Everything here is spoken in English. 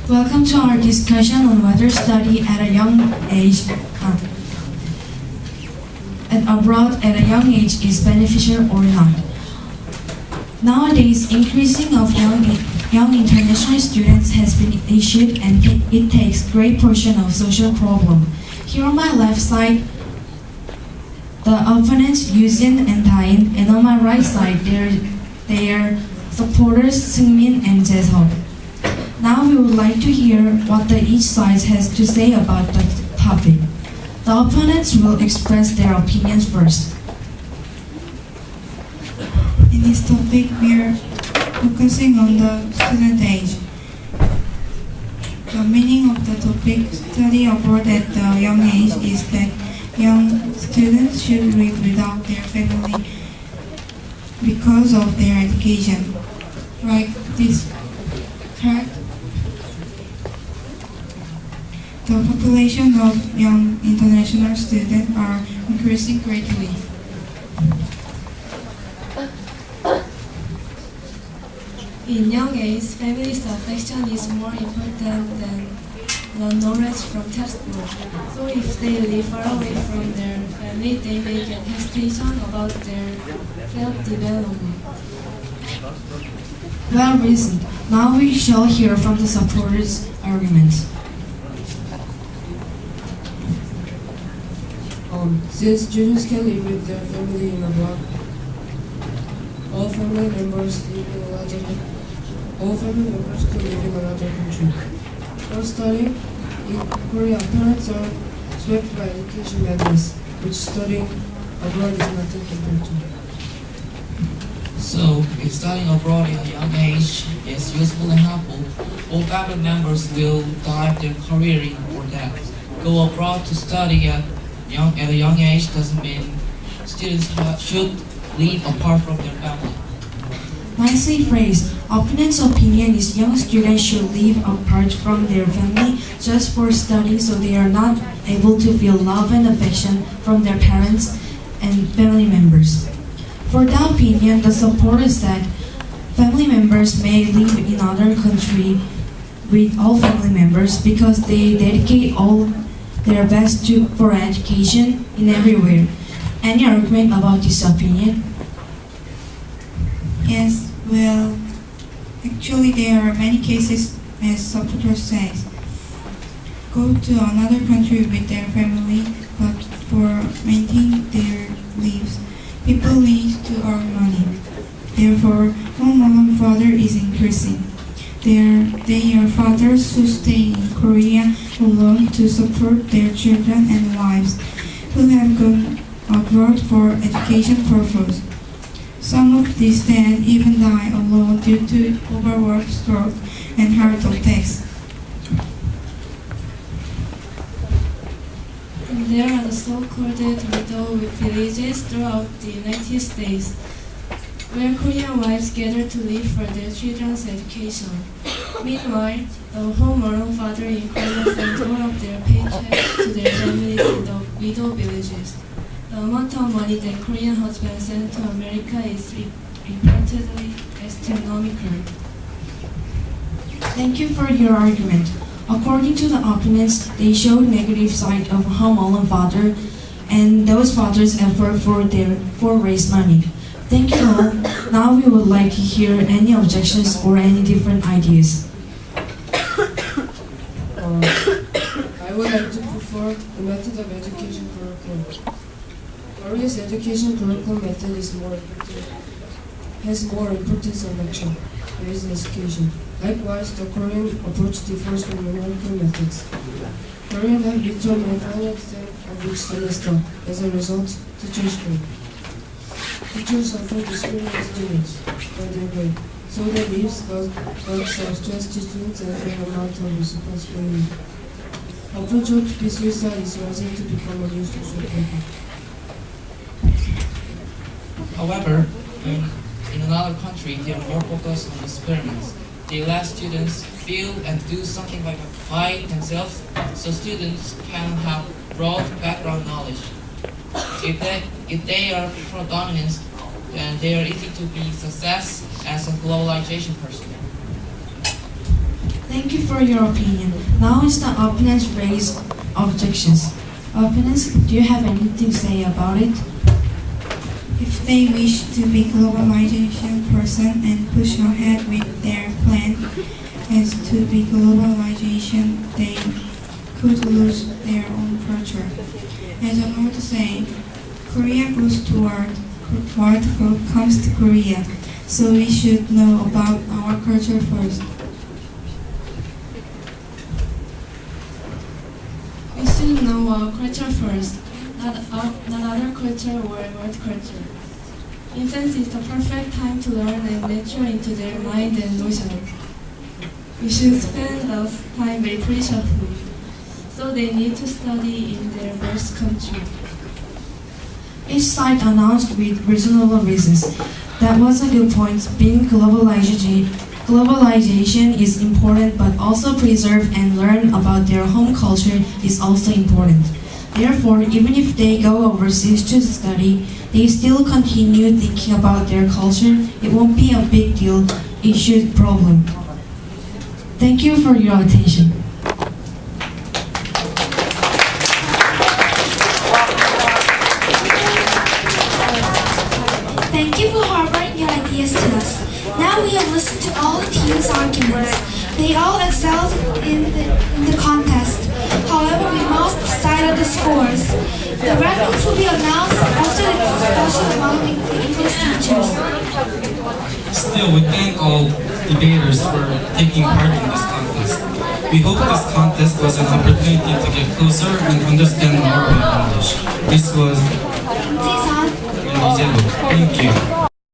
Welcome to our discussion on whether study at a young age abroad at a young age is beneficial or not. Nowadays, increasing of young international students has been issued and it takes great portion of social problem. Here on my left side, the opponents Yuzin and Dain, and on my right side, their supporters Seungmin and Jae-seok. Now we would like to hear what each side has to say about the topic. The opponents will express their opinions first. In this topic, we are focusing on the student age. The meaning of the topic, study abroad at a young age, is that young students should live without their family because of their education. Like this fact, the population of young international students are increasing greatly. In young age, family's affection is more important than the knowledge from textbook. So if they live far away from their family, they may get hesitation about their self-development. Well reasoned. Now we shall hear from the supporters' arguments. Since students can live with their family in abroad, all family members can live in another country. For studying in Korea, parents are swept by education madness, which studying abroad is nothing compared to. So, if studying abroad at a young age is useful and helpful, all family members will dive their career in for that. Go abroad to study at a young age doesn't mean students should live apart from their family. Nicely phrased. Opponent's opinion is young students should live apart from their family just for study, so they are not able to feel love and affection from their parents and family members. For that opinion, the supporter said family members may live in other country with all family members because they dedicate all their best for education in everywhere. Any argument about this opinion? Yes, well, actually there are many cases, as supporters say, go to another country with their family, but for maintaining their lives, people need to earn money. Therefore, home alone father is increasing. They are fathers who stay in Korea alone to support their children and wives who have gone abroad for education purpose. Some of these then even die alone due to overwork, stroke, and heart attacks. And there are the so-called widow villages throughout the United States, where Korean wives gather to live for their children's education. Meanwhile, the home alone father in Korea sends all of their paychecks to their families in the widow villages. The amount of money that Korean husbands send to America is reportedly astronomical. Thank you for your argument. According to the opponents, they showed negative side of home alone father and those fathers' effort for raise money. Thank you all. Now we would like to hear any objections or any different ideas. I would like to prefer the method of education curriculum. Korea's education curriculum method has more importance on lecture-based education. Likewise, the Korean approach differs from American methods. Korean have midterm and final exam of each semester. As a result, teachers grade. Teachers often discriminate students by their grade, so they leave lots of stress to students and a great amount of responsibility. Approach to be suicide is rising to become a new social problem. However, in another country, they are more focused on experiments. They let students feel and do something by themselves, so students can have broad background knowledge. If they are predominant, then they are easy to be success as a globalization person. Thank you for your opinion. Now it's the opponents raise objections. Opponents, do you have anything to say about it? If they wish to be globalization person and push ahead with their plan as to be globalization, they could lose their own culture. As an old saying, Korea goes to world comes to Korea, so we should know about our culture first. We should know our culture first, not other culture or world culture. Infants is the perfect time to learn and mature into their mind and notion. We should spend that time very preciously, so they need to study in their birth country. Each side announced with reasonable reasons. That was a good point. Being globalization is important, but also preserve and learn about their home culture is also important. Therefore, even if they go overseas to study, they still continue thinking about their culture. It won't be a big deal issue problem. Thank you for your attention. Thank you for harboring your ideas to us. Now we have listened to all the teams' arguments. They all excelled in the contest. However, we must decide on the scores. The rankings will be announced after the discussion among the English teachers. Still, we thank all debaters for taking part in this contest. We hope this contest was an opportunity to get closer and understand more about English. This was Thank you.